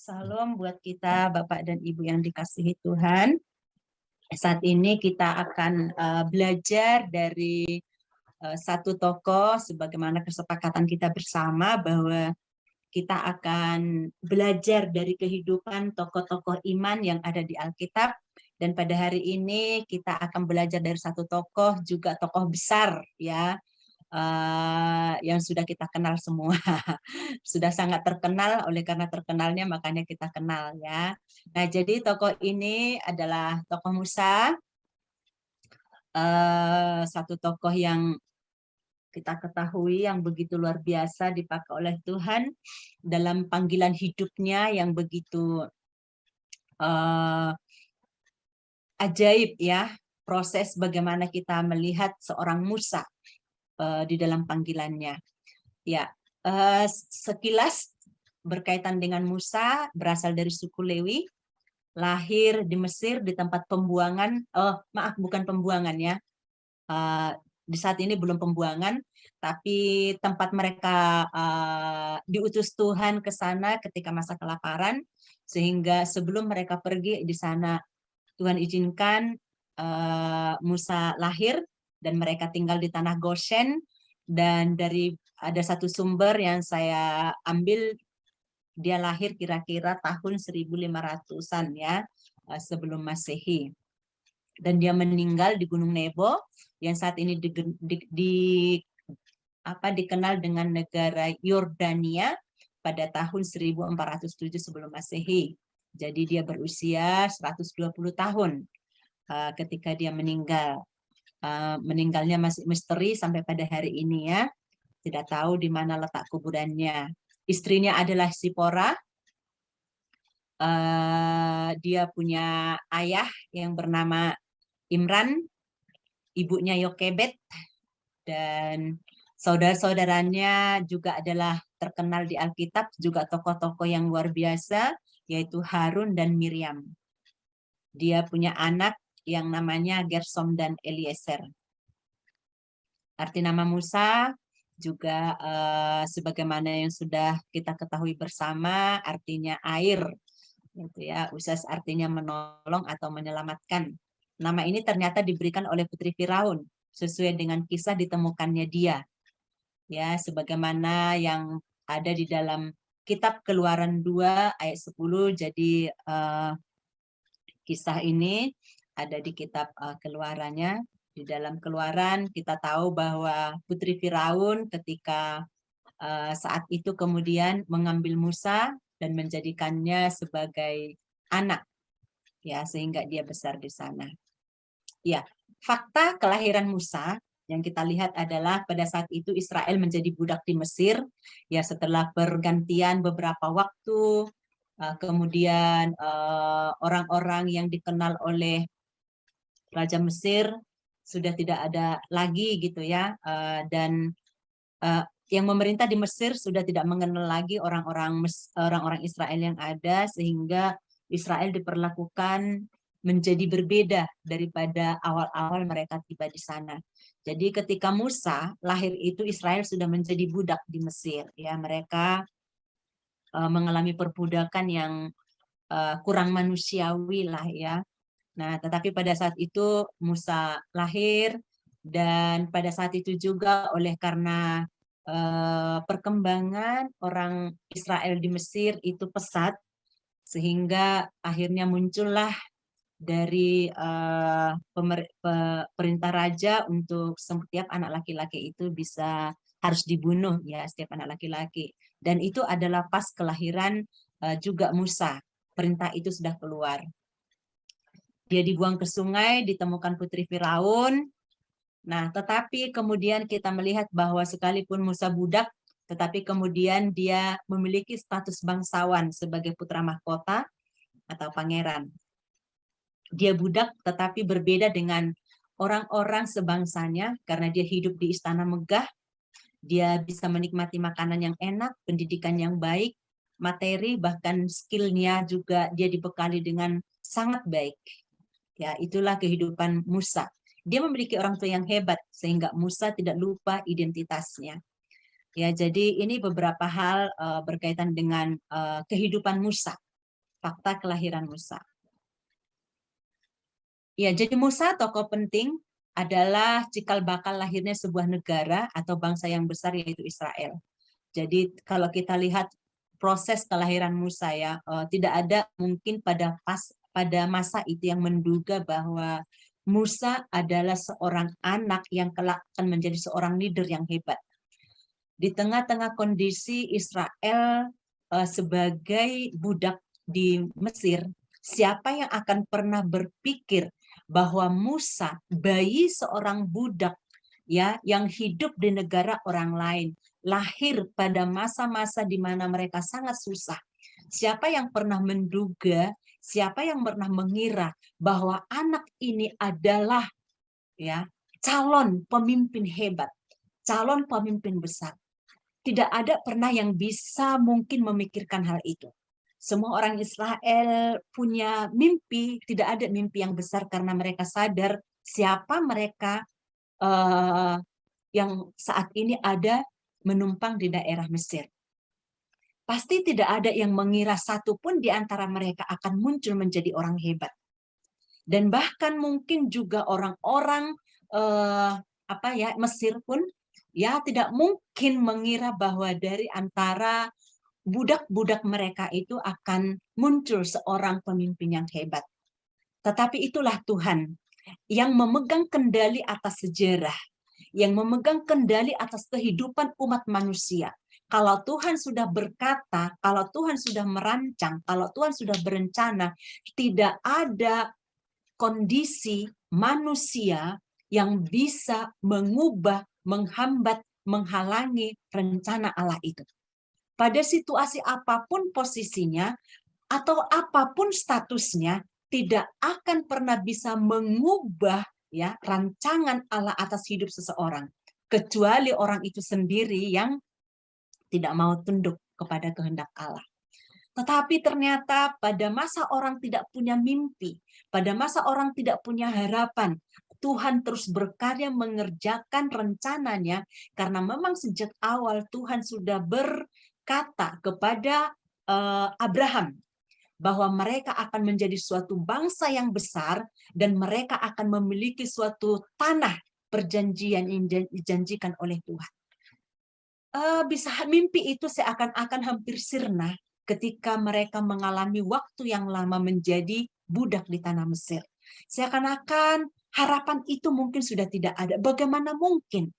Salam buat kita Bapak dan Ibu yang dikasihi Tuhan. Saat ini kita akan belajar dari satu tokoh sebagaimana kesepakatan kita bersama bahwa kita akan belajar dari kehidupan tokoh-tokoh iman yang ada di Alkitab, dan pada hari ini kita akan belajar dari satu tokoh, juga tokoh besar ya, yang sudah kita kenal semua. Sudah sangat terkenal, oleh karena terkenalnya makanya kita kenal ya. Nah, jadi tokoh ini adalah tokoh Musa, satu tokoh yang kita ketahui yang begitu luar biasa dipakai oleh Tuhan dalam panggilan hidupnya yang begitu ajaib ya, proses bagaimana kita melihat seorang Musa di dalam panggilannya. Ya, sekilas berkaitan dengan Musa, berasal dari suku Lewi, lahir di Mesir di tempat pembuangan, bukan pembuangan ya, di saat ini belum pembuangan, tapi tempat mereka diutus Tuhan ke sana ketika masa kelaparan, sehingga sebelum mereka pergi di sana Tuhan izinkan Musa lahir dan mereka tinggal di tanah Goshen. Dan dari ada satu sumber yang saya ambil, dia lahir kira-kira tahun 1500-an ya, sebelum Masehi. Dan dia meninggal di Gunung Nebo yang saat ini dikenal dengan negara Yordania pada tahun 1407 sebelum Masehi. Jadi dia berusia 120 tahun ketika dia meninggal. Meninggalnya masih misteri sampai pada hari ini ya. Tidak tahu di mana letak kuburannya. Istrinya adalah Sipora. Dia punya ayah yang bernama Imran, ibunya Yokebed, dan saudara-saudaranya juga adalah terkenal di Alkitab, juga tokoh-tokoh yang luar biasa, yaitu Harun dan Miriam. Dia punya anak yang namanya Gersom dan Eliezer. Arti nama Musa juga sebagaimana yang sudah kita ketahui bersama, artinya air, gitu ya. Usas artinya menolong atau menyelamatkan. Nama ini ternyata diberikan oleh putri Firaun sesuai dengan kisah ditemukannya dia, ya, sebagaimana yang ada di dalam kitab Keluaran 2 ayat 10. Jadi kisah ini ada di kitab Keluarannya. Di dalam Keluaran kita tahu bahwa putri Firaun ketika saat itu kemudian mengambil Musa dan menjadikannya sebagai anak, ya, sehingga dia besar di sana. Ya, fakta kelahiran Musa yang kita lihat adalah pada saat itu Israel menjadi budak di Mesir, ya, setelah pergantian beberapa waktu. Kemudian orang-orang yang dikenal oleh Raja Mesir sudah tidak ada lagi gitu ya, dan yang memerintah di Mesir sudah tidak mengenal lagi orang-orang Israel yang ada, sehingga Israel diperlakukan menjadi berbeda daripada awal-awal mereka tiba di sana. Jadi ketika Musa lahir itu Israel sudah menjadi budak di Mesir, ya, mereka mengalami perbudakan yang kurang manusiawi lah ya. Nah, tetapi pada saat itu Musa lahir, dan pada saat itu juga oleh karena perkembangan orang Israel di Mesir itu pesat, sehingga akhirnya muncullah dari perintah raja untuk setiap anak laki-laki itu harus dibunuh, ya, setiap anak laki-laki. Dan itu adalah pas kelahiran juga Musa. Perintah itu sudah keluar. Dia dibuang ke sungai, ditemukan putri Firaun. Nah, tetapi kemudian kita melihat bahwa sekalipun Musa budak, tetapi kemudian dia memiliki status bangsawan sebagai putra mahkota atau pangeran. Dia budak tetapi berbeda dengan orang-orang sebangsanya karena dia hidup di istana megah. Dia bisa menikmati makanan yang enak, pendidikan yang baik, materi bahkan skillnya juga dia dibekali dengan sangat baik. Ya, itulah kehidupan Musa. Dia memiliki orang tua yang hebat sehingga Musa tidak lupa identitasnya. Ya, jadi ini beberapa hal berkaitan dengan kehidupan Musa. fakta kelahiran Musa. Ya, jadi Musa tokoh penting adalah cikal bakal lahirnya sebuah negara atau bangsa yang besar yaitu Israel. Jadi kalau kita lihat proses kelahiran Musa ya, tidak ada mungkin pada masa itu yang menduga bahwa Musa adalah seorang anak yang kelak akan menjadi seorang leader yang hebat. Di tengah-tengah kondisi Israel sebagai budak di Mesir, siapa yang akan pernah berpikir bahwa Musa, bayi seorang budak ya yang hidup di negara orang lain, lahir pada masa-masa di mana mereka sangat susah. Siapa yang pernah menduga, siapa yang pernah mengira bahwa anak ini adalah ya calon pemimpin hebat, calon pemimpin besar. Tidak ada pernah yang bisa mungkin memikirkan hal itu. Semua orang Israel punya mimpi, tidak ada mimpi yang besar karena mereka sadar siapa mereka yang saat ini ada menumpang di daerah Mesir. Pasti tidak ada yang mengira satu pun di antara mereka akan muncul menjadi orang hebat. Dan bahkan mungkin juga orang-orang Mesir pun ya tidak mungkin mengira bahwa dari antara budak-budak mereka itu akan muncul seorang pemimpin yang hebat. Tetapi itulah Tuhan yang memegang kendali atas sejarah, yang memegang kendali atas kehidupan umat manusia. Kalau Tuhan sudah berkata, kalau Tuhan sudah merancang, kalau Tuhan sudah berencana, tidak ada kondisi manusia yang bisa mengubah, menghambat, menghalangi rencana Allah itu. Pada situasi apapun posisinya atau apapun statusnya, tidak akan pernah bisa mengubah ya rancangan Allah atas hidup seseorang, kecuali orang itu sendiri yang tidak mau tunduk kepada kehendak Allah. Tetapi ternyata pada masa orang tidak punya mimpi, pada masa orang tidak punya harapan, Tuhan terus berkarya mengerjakan rencananya, karena memang sejak awal Tuhan sudah berkata kepada Abraham bahwa mereka akan menjadi suatu bangsa yang besar dan mereka akan memiliki suatu tanah perjanjian yang dijanjikan oleh Tuhan. Bisa mimpi itu seakan-akan hampir sirna ketika mereka mengalami waktu yang lama menjadi budak di tanah Mesir. Seakan-akan harapan itu mungkin sudah tidak ada. Bagaimana mungkin?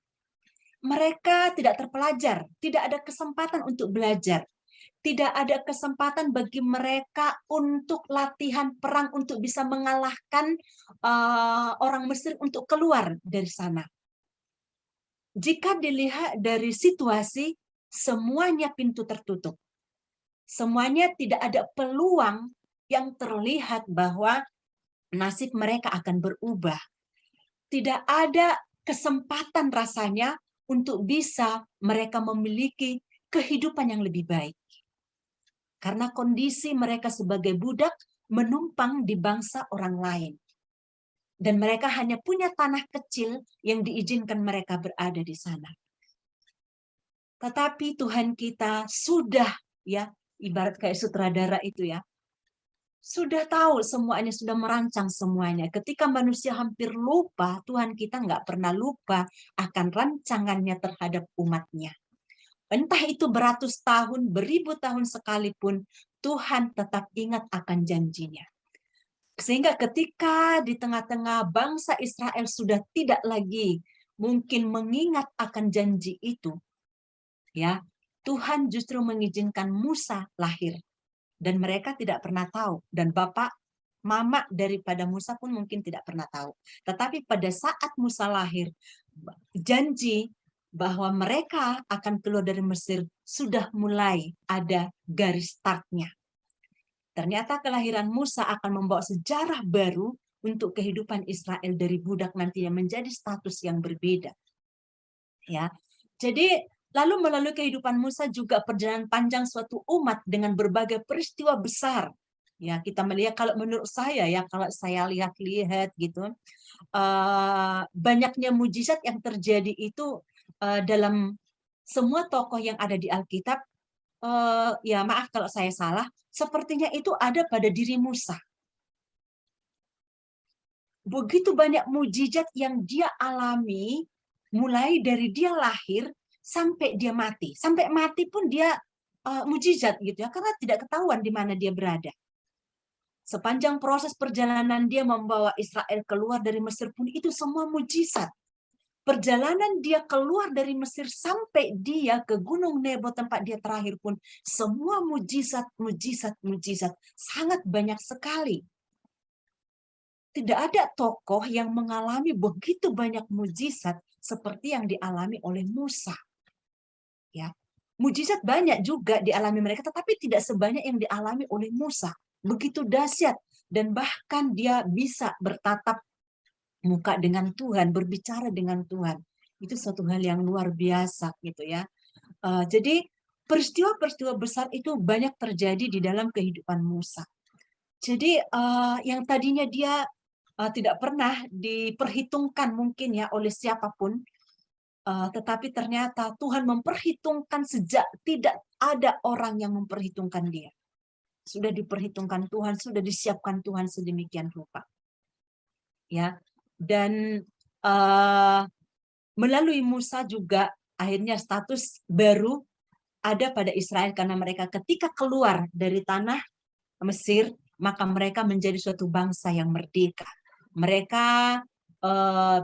Mereka tidak terpelajar, tidak ada kesempatan untuk belajar. Tidak ada kesempatan bagi mereka untuk latihan perang untuk bisa mengalahkan orang Mesir untuk keluar dari sana. Jika dilihat dari situasi, semuanya pintu tertutup. Semuanya tidak ada peluang yang terlihat bahwa nasib mereka akan berubah. Tidak ada kesempatan rasanya untuk bisa mereka memiliki kehidupan yang lebih baik. Karena kondisi mereka sebagai budak menumpang di bangsa orang lain. Dan mereka hanya punya tanah kecil yang diizinkan mereka berada di sana. Tetapi Tuhan kita sudah, ya, ibarat kayak sutradara itu ya, sudah tahu semuanya, sudah merancang semuanya. Ketika manusia hampir lupa, Tuhan kita nggak pernah lupa akan rancangannya terhadap umatnya. Entah itu beratus tahun, beribu tahun sekalipun, Tuhan tetap ingat akan janjinya. Sehingga ketika di tengah-tengah bangsa Israel sudah tidak lagi mungkin mengingat akan janji itu, ya, Tuhan justru mengizinkan Musa lahir. Dan mereka tidak pernah tahu. Dan bapak, mama daripada Musa pun mungkin tidak pernah tahu. Tetapi pada saat Musa lahir, janji bahwa mereka akan keluar dari Mesir sudah mulai ada garis startnya. Ternyata kelahiran Musa akan membawa sejarah baru untuk kehidupan Israel dari budak nantinya menjadi status yang berbeda. Ya, jadi lalu melalui kehidupan Musa juga perjalanan panjang suatu umat dengan berbagai peristiwa besar. Ya, kita melihat kalau menurut saya ya, kalau saya lihat-lihat gitu, banyaknya mujizat yang terjadi itu dalam semua tokoh yang ada di Alkitab ya maaf kalau saya salah, sepertinya itu ada pada diri Musa. Begitu banyak mujizat yang dia alami, mulai dari dia lahir sampai dia mati. Sampai mati pun dia mujizat gitu ya, karena tidak ketahuan di mana dia berada. Sepanjang proses perjalanan dia membawa Israel keluar dari Mesir pun itu semua mujizat. Perjalanan dia keluar dari Mesir sampai dia ke Gunung Nebo tempat dia terakhir pun semua mujizat, mujizat, mujizat. Sangat banyak sekali. Tidak ada tokoh yang mengalami begitu banyak mujizat seperti yang dialami oleh Musa. Ya, mujizat banyak juga dialami mereka, tetapi tidak sebanyak yang dialami oleh Musa. Begitu dahsyat, dan bahkan dia bisa bertatap muka dengan Tuhan, berbicara dengan Tuhan. Itu suatu hal yang luar biasa gitu ya. Jadi peristiwa-peristiwa besar itu banyak terjadi di dalam kehidupan Musa. Jadi yang tadinya dia tidak pernah diperhitungkan mungkin ya oleh siapapun, tetapi ternyata Tuhan memperhitungkan sejak tidak ada orang yang memperhitungkan dia. Sudah diperhitungkan Tuhan, sudah disiapkan Tuhan sedemikian rupa. Ya, dan melalui Musa juga akhirnya status baru ada pada Israel karena mereka ketika keluar dari tanah Mesir, maka mereka menjadi suatu bangsa yang merdeka. Mereka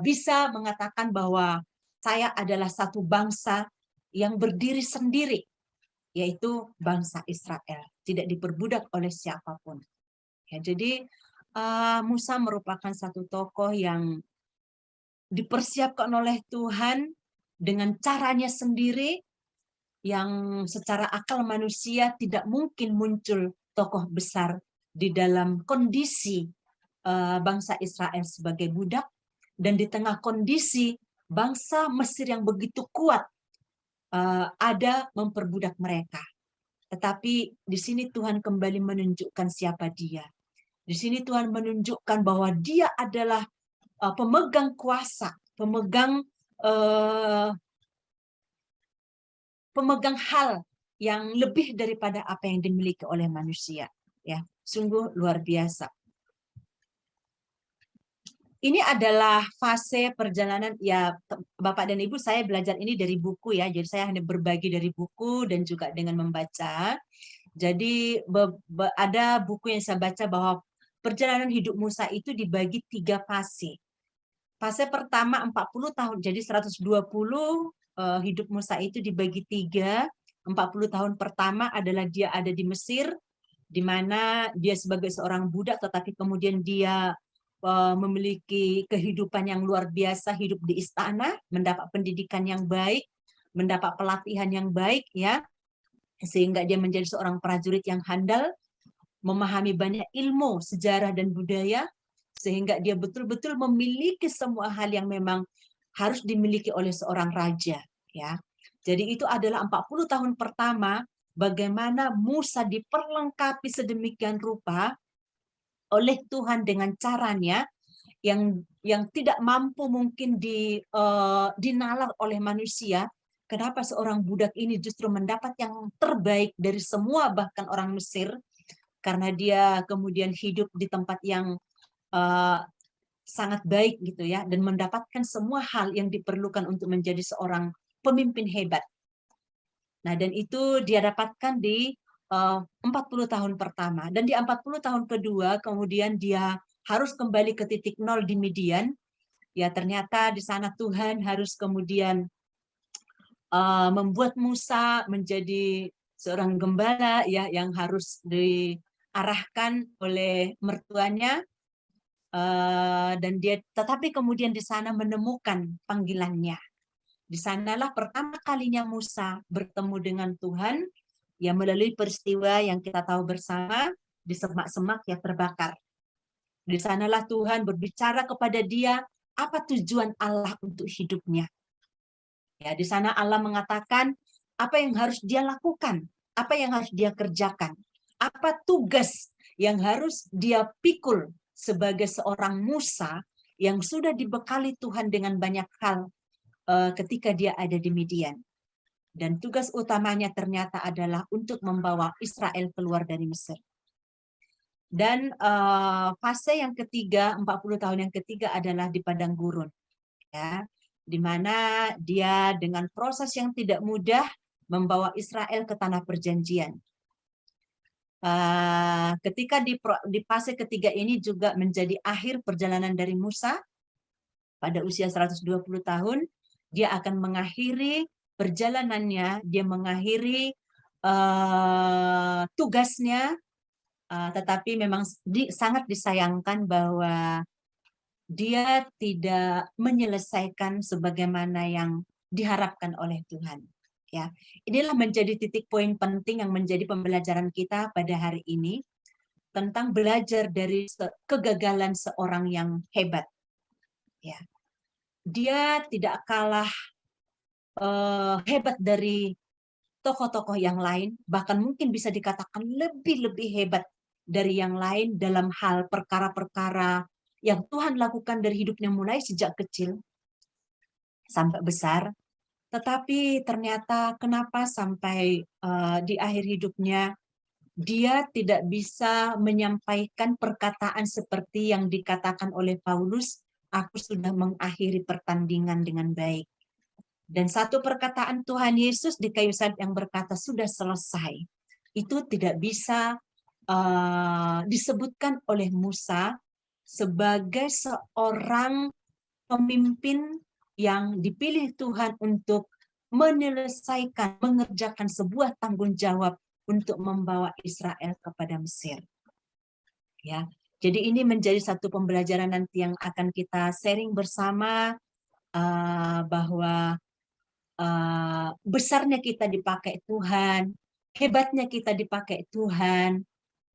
bisa mengatakan bahwa saya adalah satu bangsa yang berdiri sendiri, yaitu bangsa Israel, tidak diperbudak oleh siapapun. Ya, jadi Musa merupakan satu tokoh yang dipersiapkan oleh Tuhan dengan caranya sendiri, yang secara akal manusia tidak mungkin muncul tokoh besar di dalam kondisi bangsa Israel sebagai budak, dan di tengah kondisi bangsa Mesir yang begitu kuat ada memperbudak mereka. Tetapi di sini Tuhan kembali menunjukkan siapa dia. Di sini Tuhan menunjukkan bahwa dia adalah pemegang kuasa, pemegang hal yang lebih daripada apa yang dimiliki oleh manusia. Ya, sungguh luar biasa. Ini adalah fase perjalanan, ya Bapak dan Ibu, saya belajar ini dari buku ya, jadi saya hanya berbagi dari buku dan juga dengan membaca. Jadi ada buku yang saya baca bahwa perjalanan hidup Musa itu dibagi 3 fase. Fase pertama 40 tahun, jadi 120 hidup Musa itu dibagi 3. 40 tahun pertama adalah dia ada di Mesir, di mana dia sebagai seorang budak, tetapi kemudian dia memiliki kehidupan yang luar biasa, hidup di istana, mendapat pendidikan yang baik, mendapat pelatihan yang baik ya, sehingga dia menjadi seorang prajurit yang handal, memahami banyak ilmu, sejarah dan budaya, sehingga dia betul-betul memiliki semua hal yang memang harus dimiliki oleh seorang raja ya. Jadi itu adalah 40 tahun pertama bagaimana Musa diperlengkapi sedemikian rupa oleh Tuhan dengan caranya yang tidak mampu mungkin dinalar oleh manusia. Kenapa seorang budak ini justru mendapat yang terbaik dari semua bahkan orang Mesir, karena dia kemudian hidup di tempat yang sangat baik gitu ya, dan mendapatkan semua hal yang diperlukan untuk menjadi seorang pemimpin hebat. Nah, dan itu dia dapatkan di 40 tahun pertama. Dan di 40 tahun kedua, kemudian dia harus kembali ke titik nol di Midian. Ya, ternyata di sana Tuhan harus kemudian membuat Musa menjadi seorang gembala ya, yang harus diarahkan oleh mertuanya, dan dia tetapi kemudian di sana menemukan panggilannya. Di sanalah pertama kalinya Musa bertemu dengan Tuhan, ya melalui peristiwa yang kita tahu bersama di semak-semak yang terbakar. Di sanalah Tuhan berbicara kepada dia apa tujuan Allah untuk hidupnya. Ya, di sana Allah mengatakan apa yang harus dia lakukan, apa yang harus dia kerjakan, apa tugas yang harus dia pikul sebagai seorang Musa yang sudah dibekali Tuhan dengan banyak hal ketika dia ada di Midian. Dan tugas utamanya ternyata adalah untuk membawa Israel keluar dari Mesir. Dan fase yang ketiga, 40 tahun yang ketiga adalah di padang gurun. Ya, di mana dia dengan proses yang tidak mudah membawa Israel ke tanah perjanjian. Ketika di fase ketiga ini juga menjadi akhir perjalanan dari Musa pada usia 120 tahun, dia akan mengakhiri perjalanannya, dia mengakhiri tugasnya, tetapi memang sangat disayangkan bahwa dia tidak menyelesaikan sebagaimana yang diharapkan oleh Tuhan. Ya, inilah menjadi titik poin penting yang menjadi pembelajaran kita pada hari ini tentang belajar dari kegagalan seorang yang hebat. Ya, dia tidak kalah hebat dari tokoh-tokoh yang lain, bahkan mungkin bisa dikatakan lebih-lebih hebat dari yang lain dalam hal perkara-perkara yang Tuhan lakukan dari hidupnya mulai sejak kecil sampai besar. Tetapi ternyata kenapa sampai di akhir hidupnya dia tidak bisa menyampaikan perkataan seperti yang dikatakan oleh Paulus, aku sudah mengakhiri pertandingan dengan baik. Dan satu perkataan Tuhan Yesus di kayu salib yang berkata sudah selesai, itu tidak bisa disebutkan oleh Musa sebagai seorang pemimpin yang dipilih Tuhan untuk menyelesaikan, mengerjakan sebuah tanggung jawab untuk membawa Israel kepada Mesir. Ya, jadi ini menjadi satu pembelajaran nanti yang akan kita sharing bersama, bahwa besarnya kita dipakai Tuhan, hebatnya kita dipakai Tuhan,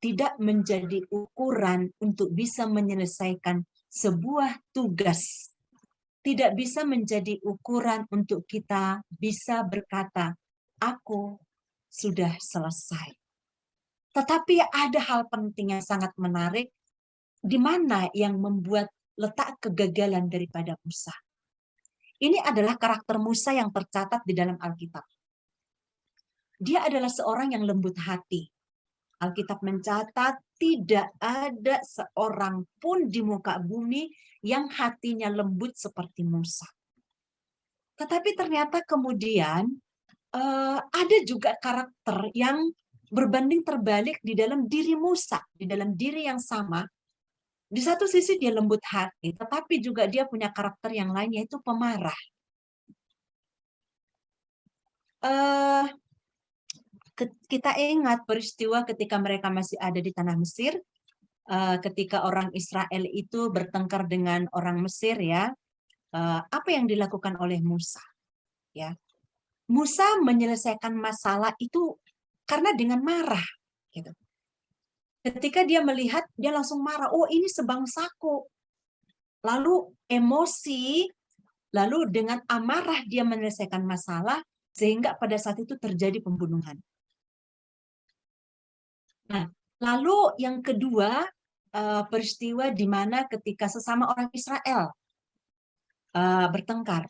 tidak menjadi ukuran untuk bisa menyelesaikan sebuah tugas. Tidak bisa menjadi ukuran untuk kita bisa berkata, aku sudah selesai. Tetapi ada hal penting yang sangat menarik, di mana yang membuat letak kegagalan daripada Musa. Ini adalah karakter Musa yang tercatat di dalam Alkitab. Dia adalah seorang yang lembut hati. Alkitab mencatat tidak ada seorang pun di muka bumi yang hatinya lembut seperti Musa. Tetapi ternyata kemudian ada juga karakter yang berbanding terbalik di dalam diri Musa, di dalam diri yang sama. Di satu sisi dia lembut hati, tetapi juga dia punya karakter yang lain, yaitu pemarah. Kita ingat peristiwa ketika mereka masih ada di tanah Mesir, ketika orang Israel itu bertengkar dengan orang Mesir, ya, apa yang dilakukan oleh Musa? Ya, Musa menyelesaikan masalah itu karena dengan marah. Gitu. Ketika dia melihat, dia langsung marah. Oh, ini sebangsaku. Lalu emosi, lalu dengan amarah dia menyelesaikan masalah, sehingga pada saat itu terjadi pembunuhan. Nah, lalu yang kedua, peristiwa di mana ketika sesama orang Israel bertengkar.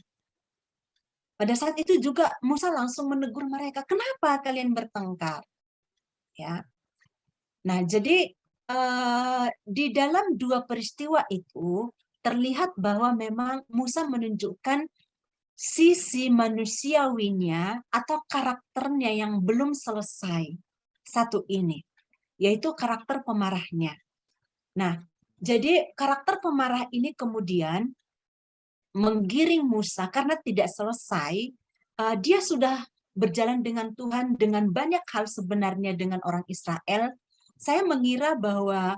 Pada saat itu juga Musa langsung menegur mereka, kenapa kalian bertengkar? Ya. Nah, jadi di dalam dua peristiwa itu terlihat bahwa memang Musa menunjukkan sisi manusiawinya atau karakternya yang belum selesai. Satu ini, yaitu karakter pemarahnya. Nah, jadi karakter pemarah ini kemudian menggiring Musa karena tidak selesai. Dia sudah berjalan dengan Tuhan dengan banyak hal sebenarnya dengan orang Israel. Saya mengira bahwa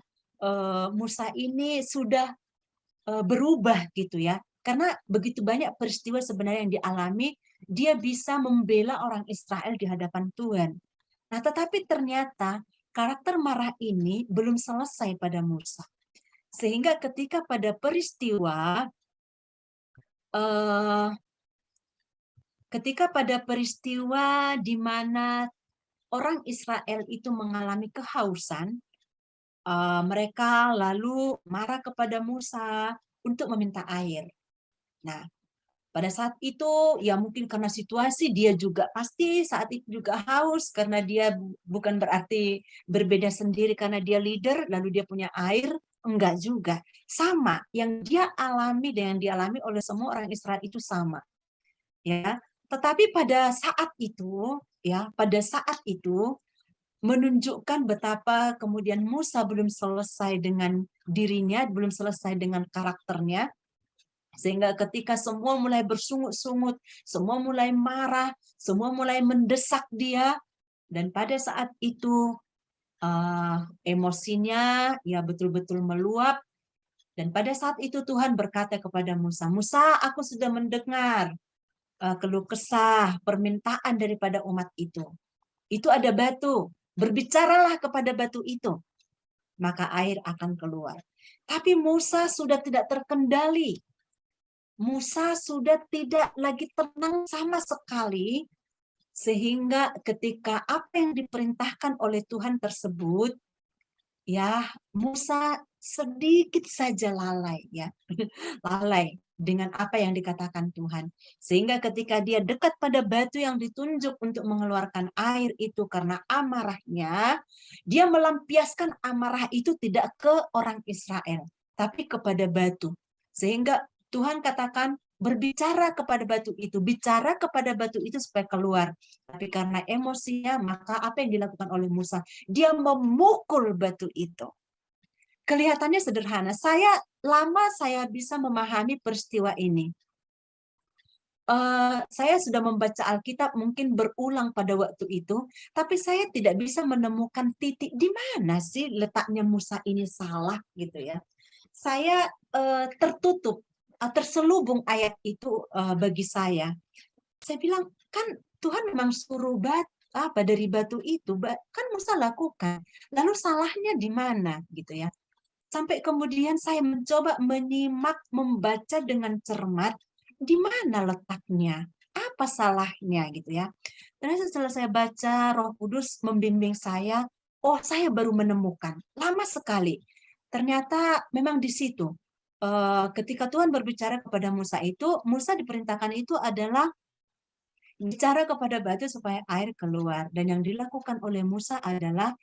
Musa ini sudah berubah gitu ya. Karena begitu banyak peristiwa sebenarnya yang dialami, dia bisa membela orang Israel di hadapan Tuhan. Nah, tetapi ternyata karakter marah ini belum selesai pada Musa. Sehingga ketika pada peristiwa di mana orang Israel itu mengalami kehausan, mereka lalu marah kepada Musa untuk meminta air. Nah, Pada saat itu, ya mungkin karena situasi, dia juga pasti saat itu juga haus, karena dia bukan berarti berbeda sendiri karena dia leader, lalu dia punya air, enggak juga. Sama, yang dia alami dan yang dialami oleh semua orang Israel itu sama. Ya, tetapi pada saat itu, ya, pada saat itu, menunjukkan betapa kemudian Musa belum selesai dengan dirinya, belum selesai dengan karakternya, sehingga ketika semua mulai bersungut-sungut, semua mulai marah, semua mulai mendesak dia, dan pada saat itu emosinya ya betul-betul meluap, dan pada saat itu Tuhan berkata kepada Musa, Musa, aku sudah mendengar keluh kesah, permintaan daripada umat itu. Itu ada batu, berbicaralah kepada batu itu, maka air akan keluar. Tapi Musa sudah tidak terkendali. Musa sudah tidak lagi tenang sama sekali, sehingga ketika apa yang diperintahkan oleh Tuhan tersebut, ya Musa sedikit saja lalai, ya lalai dengan apa yang dikatakan Tuhan, sehingga ketika dia dekat pada batu yang ditunjuk untuk mengeluarkan air itu karena amarahnya, dia melampiaskan amarah itu tidak ke orang Israel, tapi kepada batu, sehingga Tuhan katakan berbicara kepada batu itu, bicara kepada batu itu supaya keluar. Tapi karena emosinya, maka apa yang dilakukan oleh Musa? Dia memukul batu itu. Kelihatannya sederhana. Saya bisa memahami peristiwa ini. Saya sudah membaca Alkitab mungkin berulang pada waktu itu, tapi saya tidak bisa menemukan titik di mana sih letaknya Musa ini salah gitu ya. Saya tertutup, terselubung ayat itu bagi saya. Saya bilang, kan Tuhan memang suruh dari batu itu, kan Musa lakukan. Lalu salahnya di mana gitu ya. Sampai kemudian saya mencoba menyimak, membaca dengan cermat, di mana letaknya, apa salahnya gitu ya. Ternyata setelah saya baca, Roh Kudus membimbing saya, oh saya baru menemukan, lama sekali. Ternyata memang di situ, ketika Tuhan berbicara kepada Musa itu, Musa diperintahkan itu adalah bicara kepada batu supaya air keluar. Dan yang dilakukan oleh Musa adalah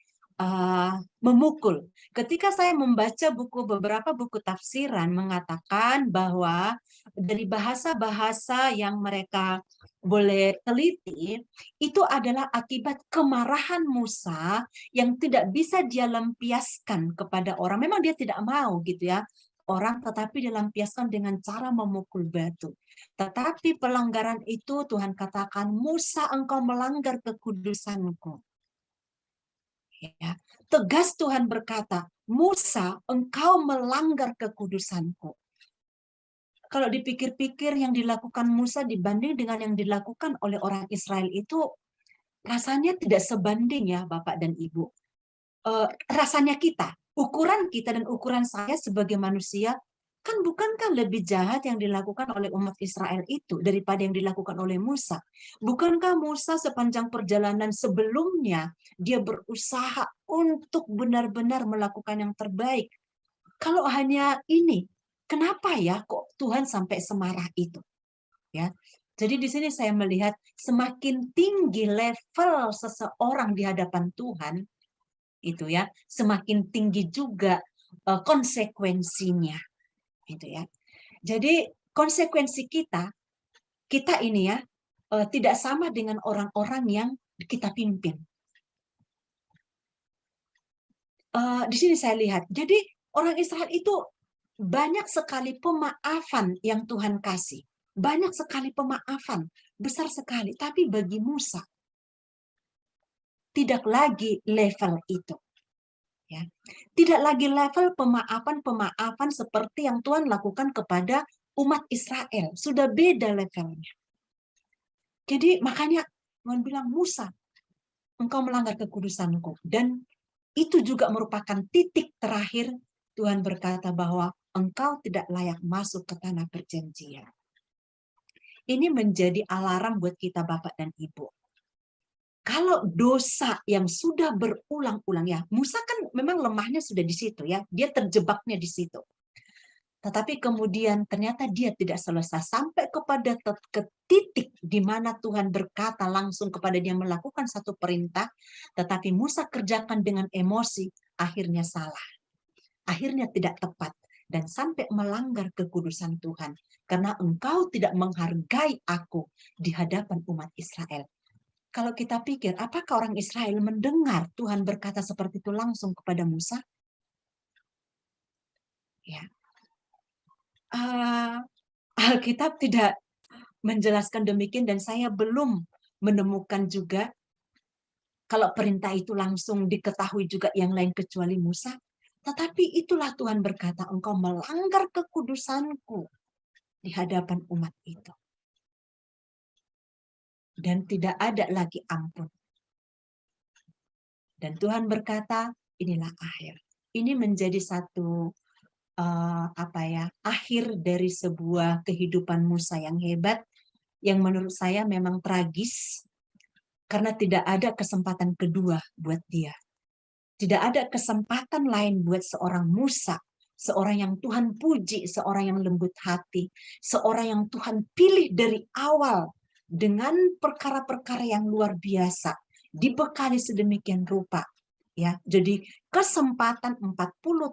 memukul. Ketika saya membaca beberapa buku tafsiran mengatakan bahwa dari bahasa-bahasa yang mereka boleh teliti, itu adalah akibat kemarahan Musa yang tidak bisa dia lampiaskan kepada orang. Memang dia tidak mau gitu ya, orang, tetapi dilampiaskan dengan cara memukul batu. Tetapi pelanggaran itu Tuhan katakan, Musa engkau melanggar kekudusanku. Ya, tegas Tuhan berkata, Musa, engkau melanggar kekudusanku. Kalau dipikir-pikir yang dilakukan Musa dibanding dengan yang dilakukan oleh orang Israel itu rasanya tidak sebanding ya Bapak dan Ibu. Rasanya ukuran kita dan ukuran saya sebagai manusia, kan bukankah lebih jahat yang dilakukan oleh umat Israel itu daripada yang dilakukan oleh Musa? Bukankah Musa sepanjang perjalanan sebelumnya, dia berusaha untuk benar-benar melakukan yang terbaik? Kalau hanya ini, kenapa ya kok Tuhan sampai semarah itu? Ya, jadi di sini saya melihat semakin tinggi level seseorang di hadapan Tuhan, itu ya, semakin tinggi juga konsekuensinya. Gitu ya. Jadi konsekuensi kita ini ya tidak sama dengan orang-orang yang kita pimpin. Di sini saya lihat, jadi orang Israel itu banyak sekali pemaafan yang Tuhan kasih, banyak sekali pemaafan, besar sekali. Tapi bagi Musa tidak lagi level itu. Ya. Tidak lagi level pemaafan seperti yang Tuhan lakukan kepada umat Israel. Sudah beda levelnya. Jadi makanya Tuhan bilang, Musa, engkau melanggar kekudusanku. Dan itu juga merupakan titik terakhir Tuhan berkata bahwa engkau tidak layak masuk ke tanah perjanjian. Ini menjadi alarm buat kita Bapak dan Ibu. Kalau dosa yang sudah berulang-ulang ya, Musa kan memang lemahnya sudah di situ ya, dia terjebaknya di situ. Tetapi kemudian ternyata dia tidak selesai sampai kepada ke titik di mana Tuhan berkata langsung kepada dia melakukan satu perintah, tetapi Musa kerjakan dengan emosi, akhirnya salah. Akhirnya tidak tepat dan sampai melanggar kekudusan Tuhan. Karena engkau tidak menghargai aku di hadapan umat Israel. Kalau kita pikir, apakah orang Israel mendengar Tuhan berkata seperti itu langsung kepada Musa? Ya, Alkitab tidak menjelaskan demikian dan saya belum menemukan juga kalau perintah itu langsung diketahui juga yang lain kecuali Musa. Tetapi itulah Tuhan berkata, engkau melanggar kekudusanku di hadapan umat itu. Dan tidak ada lagi ampun. Dan Tuhan berkata, inilah akhir. Ini menjadi satu akhir dari sebuah kehidupan Musa yang hebat, yang menurut saya memang tragis, karena tidak ada kesempatan kedua buat dia. Tidak ada kesempatan lain buat seorang Musa, seorang yang Tuhan puji, seorang yang lembut hati, seorang yang Tuhan pilih dari awal dengan perkara-perkara yang luar biasa, dibekali sedemikian rupa. Ya, jadi kesempatan 40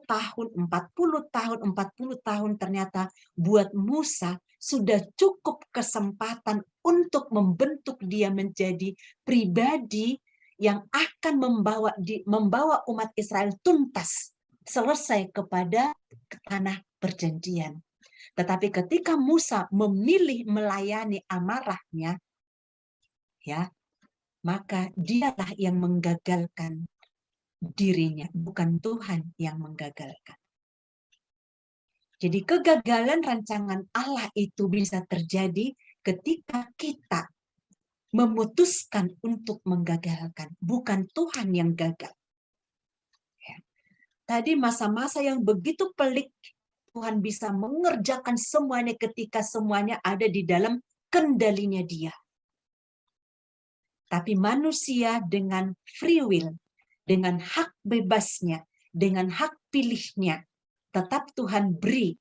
tahun, 40 tahun, 40 tahun ternyata buat Musa sudah cukup kesempatan untuk membentuk dia menjadi pribadi yang akan membawa umat Israel tuntas selesai kepada tanah perjanjian. Tetapi ketika Musa memilih melayani amarahnya, ya, maka dialah yang menggagalkan dirinya, bukan Tuhan yang menggagalkan. Jadi kegagalan rancangan Allah itu bisa terjadi ketika kita memutuskan untuk menggagalkan, bukan Tuhan yang gagal. Ya. Tadi masa-masa yang begitu pelik, Tuhan bisa mengerjakan semuanya ketika semuanya ada di dalam kendalinya Dia. Tapi manusia dengan free will, dengan hak bebasnya, dengan hak pilihnya, tetap Tuhan beri,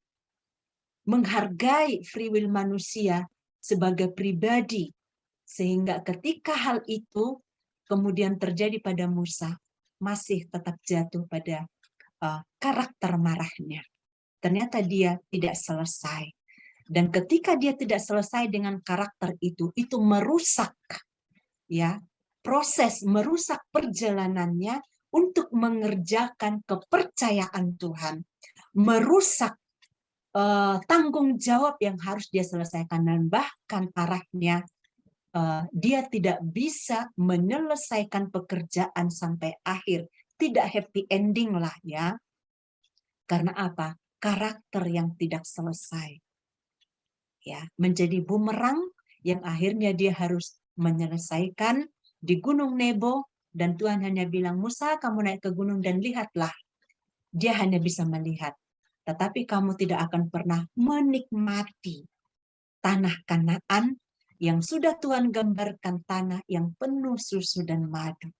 menghargai free will manusia sebagai pribadi, sehingga ketika hal itu kemudian terjadi pada Musa, masih tetap jatuh pada karakter marahnya. Ternyata dia tidak selesai. Dan ketika dia tidak selesai dengan karakter itu merusak ya, proses, merusak perjalanannya untuk mengerjakan kepercayaan Tuhan, merusak tanggung jawab yang harus dia selesaikan, dan bahkan parahnya dia tidak bisa menyelesaikan pekerjaan sampai akhir, tidak happy ending lah ya. Karena apa? Karakter yang tidak selesai, ya, menjadi bumerang yang akhirnya dia harus menyelesaikan di Gunung Nebo, dan Tuhan hanya bilang, Musa, kamu naik ke gunung dan lihatlah. Dia hanya bisa melihat, tetapi kamu tidak akan pernah menikmati tanah Kanaan yang sudah Tuhan gambarkan, tanah yang penuh susu dan madu.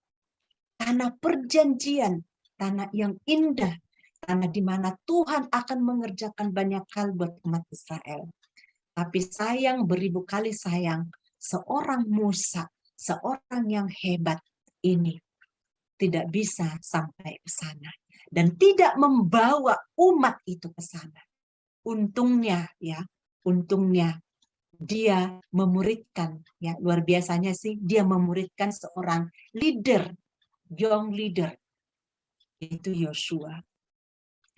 Tanah perjanjian, tanah yang indah, tanah di mana Tuhan akan mengerjakan banyak hal buat umat Israel. Tapi sayang, beribu kali sayang, seorang Musa, seorang yang hebat ini tidak bisa sampai ke sana dan tidak membawa umat itu ke sana. Untungnya ya, untungnya dia memuridkan, ya, luar biasanya sih, dia memuridkan seorang leader, young leader, yaitu Yosua,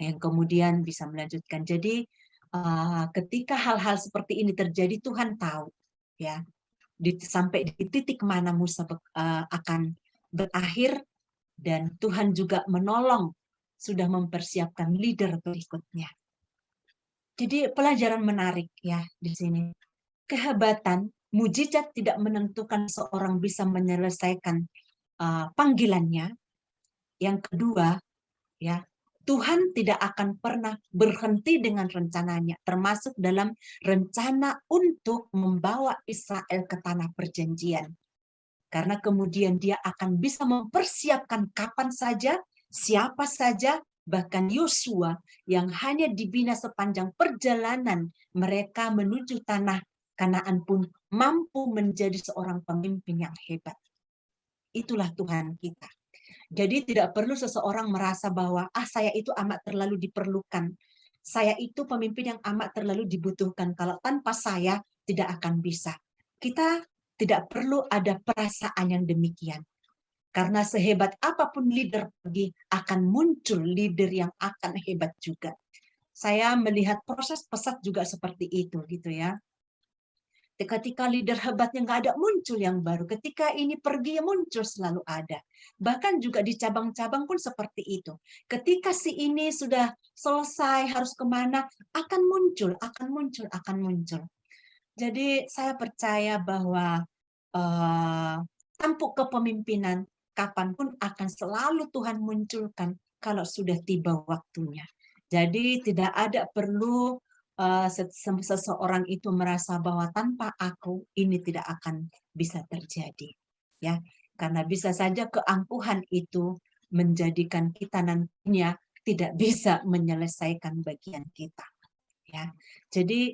yang kemudian bisa melanjutkan. Jadi ketika hal-hal seperti ini terjadi, Tuhan tahu ya sampai di titik mana Musa akan berakhir, dan Tuhan juga menolong, sudah mempersiapkan leader berikutnya. Jadi pelajaran menarik ya di sini. Kehebatan, mujizat tidak menentukan seorang bisa menyelesaikan panggilannya. Yang kedua, ya, Tuhan tidak akan pernah berhenti dengan rencananya, termasuk dalam rencana untuk membawa Israel ke tanah perjanjian. Karena kemudian dia akan bisa mempersiapkan kapan saja, siapa saja, Bahkan Yosua yang hanya dibina sepanjang perjalanan mereka menuju tanah Kanaan pun mampu menjadi seorang pemimpin yang hebat. Itulah Tuhan kita. Jadi tidak perlu seseorang merasa bahwa saya itu amat terlalu diperlukan. Saya itu pemimpin yang amat terlalu dibutuhkan. Kalau tanpa saya tidak akan bisa. Kita tidak perlu ada perasaan yang demikian. Karena sehebat apapun leader pergi, akan muncul leader yang akan hebat juga. Saya melihat proses pesat juga seperti itu gitu ya. Ketika leader hebatnya nggak ada, muncul yang baru. Ketika ini pergi, muncul selalu ada. Bahkan juga di cabang-cabang pun seperti itu. Ketika si ini sudah selesai, harus kemana, akan muncul, akan muncul, akan muncul. Jadi saya percaya bahwa tampuk kepemimpinan kapanpun akan selalu Tuhan munculkan kalau sudah tiba waktunya. Jadi tidak ada perlu seseorang itu merasa bahwa tanpa aku ini tidak akan bisa terjadi, ya, karena bisa saja keangkuhan itu menjadikan kita nantinya tidak bisa menyelesaikan bagian kita, ya. Jadi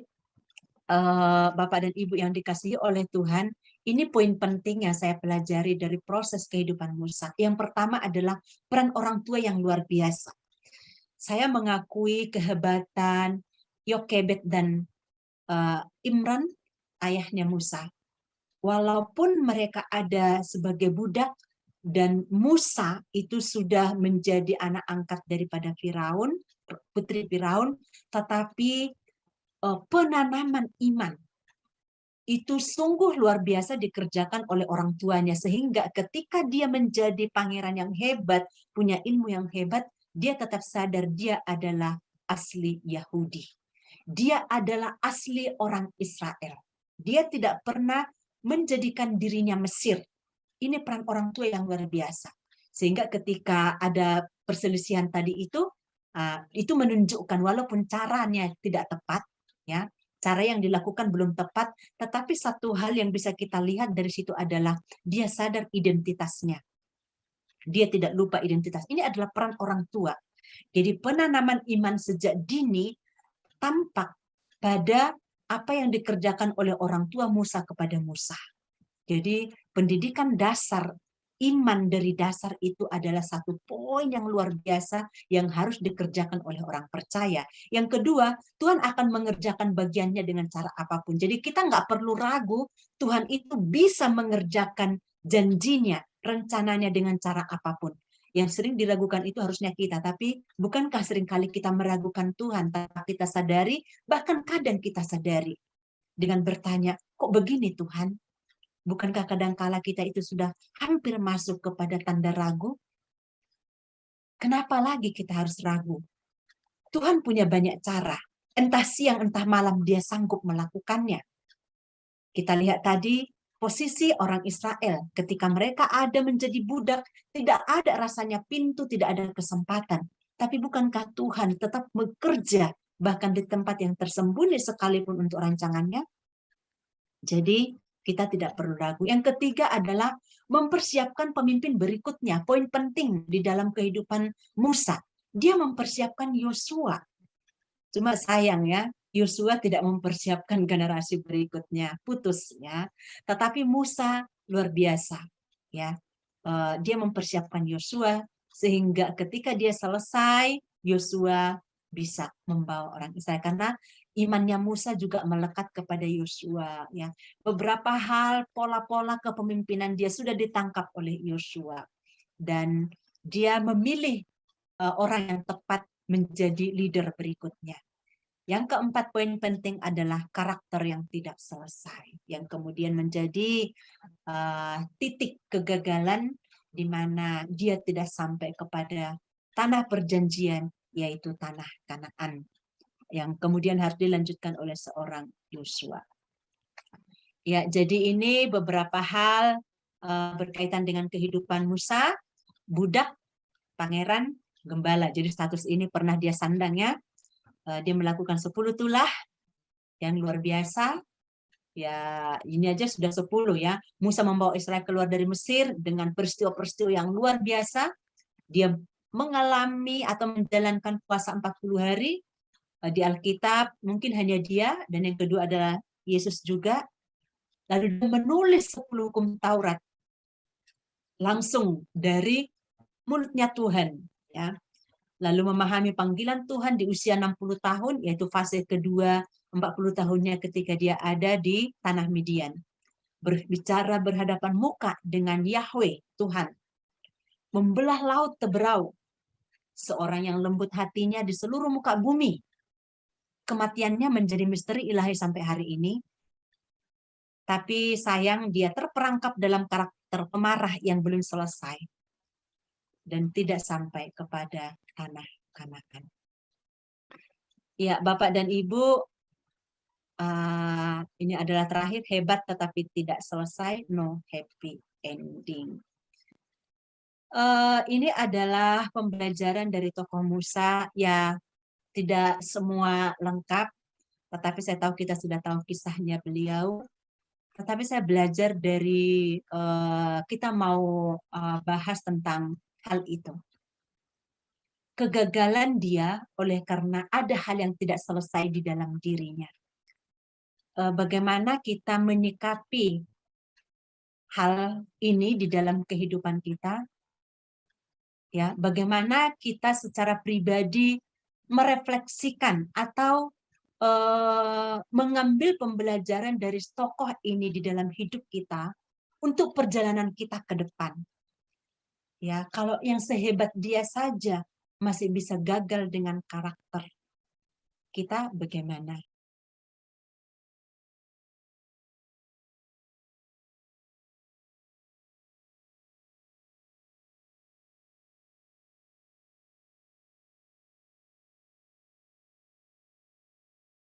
Bapak dan Ibu yang dikasihi oleh Tuhan, ini poin penting yang saya pelajari dari proses kehidupan Musa. Yang pertama adalah peran orang tua yang luar biasa. Saya mengakui kehebatan Yokebed dan Imran, ayahnya Musa. Walaupun mereka ada sebagai budak dan Musa itu sudah menjadi anak angkat daripada Firaun, putri Firaun, tetapi penanaman iman itu sungguh luar biasa dikerjakan oleh orang tuanya, sehingga ketika dia menjadi pangeran yang hebat, punya ilmu yang hebat, dia tetap sadar dia adalah asli Yahudi. Dia adalah asli orang Israel. Dia tidak pernah menjadikan dirinya Mesir. Ini peran orang tua yang luar biasa. Sehingga ketika ada perselisihan tadi itu menunjukkan walaupun caranya tidak tepat, ya, cara yang dilakukan belum tepat, tetapi satu hal yang bisa kita lihat dari situ adalah dia sadar identitasnya. Dia tidak lupa identitas. Ini adalah peran orang tua. Jadi penanaman iman sejak dini tampak pada apa yang dikerjakan oleh orang tua Musa kepada Musa. Jadi pendidikan dasar, iman dari dasar itu adalah satu poin yang luar biasa yang harus dikerjakan oleh orang percaya. Yang kedua, Tuhan akan mengerjakan bagiannya dengan cara apapun. Jadi kita nggak perlu ragu, Tuhan itu bisa mengerjakan janjinya, rencananya dengan cara apapun. Yang sering diragukan itu harusnya kita, tapi bukankah seringkali kita meragukan Tuhan, tapi kita sadari, bahkan kadang kita sadari dengan bertanya, kok begini Tuhan? Bukankah kadangkala kita itu sudah hampir masuk kepada tanda ragu? Kenapa lagi kita harus ragu? Tuhan punya banyak cara. Entah siang, entah malam dia sanggup melakukannya. Kita lihat tadi posisi orang Israel ketika mereka ada menjadi budak, tidak ada rasanya pintu, tidak ada kesempatan. Tapi bukankah Tuhan tetap bekerja bahkan di tempat yang tersembunyi sekalipun untuk rancangannya? Jadi kita tidak perlu ragu. Yang ketiga adalah mempersiapkan pemimpin berikutnya. Poin penting di dalam kehidupan Musa. Dia mempersiapkan Yosua. Cuma sayang ya, Yosua tidak mempersiapkan generasi berikutnya, putus ya. Tetapi Musa luar biasa ya. Dia mempersiapkan Yosua sehingga ketika dia selesai, Yosua bisa membawa orang Israel karena imannya Musa juga melekat kepada Yosua ya. Beberapa hal pola-pola kepemimpinan dia sudah ditangkap oleh Yosua dan dia memilih orang yang tepat menjadi leader berikutnya. Yang keempat poin penting adalah karakter yang tidak selesai, yang kemudian menjadi titik kegagalan di mana dia tidak sampai kepada tanah perjanjian, yaitu tanah Kanaan, yang kemudian harus dilanjutkan oleh seorang Yosua. Ya, jadi ini beberapa hal berkaitan dengan kehidupan Musa, budak, pangeran, gembala. Jadi status ini pernah dia sandang ya. Dia melakukan 10 tulah yang luar biasa. Ya, ini aja sudah 10 ya. Musa membawa Israel keluar dari Mesir dengan peristiwa-peristiwa yang luar biasa. Dia mengalami atau menjalankan puasa 40 hari di Alkitab, mungkin hanya dia, dan yang kedua adalah Yesus juga. Lalu dia menulis 10 hukum Taurat langsung dari mulutnya Tuhan, ya. Lalu memahami panggilan Tuhan di usia 60 tahun, yaitu fase kedua 40 tahunnya ketika dia ada di tanah Midian. Berbicara berhadapan muka dengan Yahweh, Tuhan. Membelah laut Teberau. Seorang yang lembut hatinya di seluruh muka bumi. Kematiannya menjadi misteri ilahi sampai hari ini. Tapi sayang dia terperangkap dalam karakter pemarah yang belum selesai. Dan tidak sampai kepada tanah Kanaan. Ya, Bapak dan Ibu, ini adalah terakhir, hebat tetapi tidak selesai, no happy ending. Ini adalah pembelajaran dari tokoh Musa, ya tidak semua lengkap, tetapi saya tahu kita sudah tahu kisahnya beliau. Tetapi saya belajar dari, kita mau bahas tentang hal itu. Kegagalan dia oleh karena ada hal yang tidak selesai di dalam dirinya. Bagaimana kita menyikapi hal ini di dalam kehidupan kita? Ya, bagaimana kita secara pribadi merefleksikan atau mengambil pembelajaran dari tokoh ini di dalam hidup kita untuk perjalanan kita ke depan. Ya, kalau yang sehebat dia saja masih bisa gagal dengan karakter, kita bagaimana?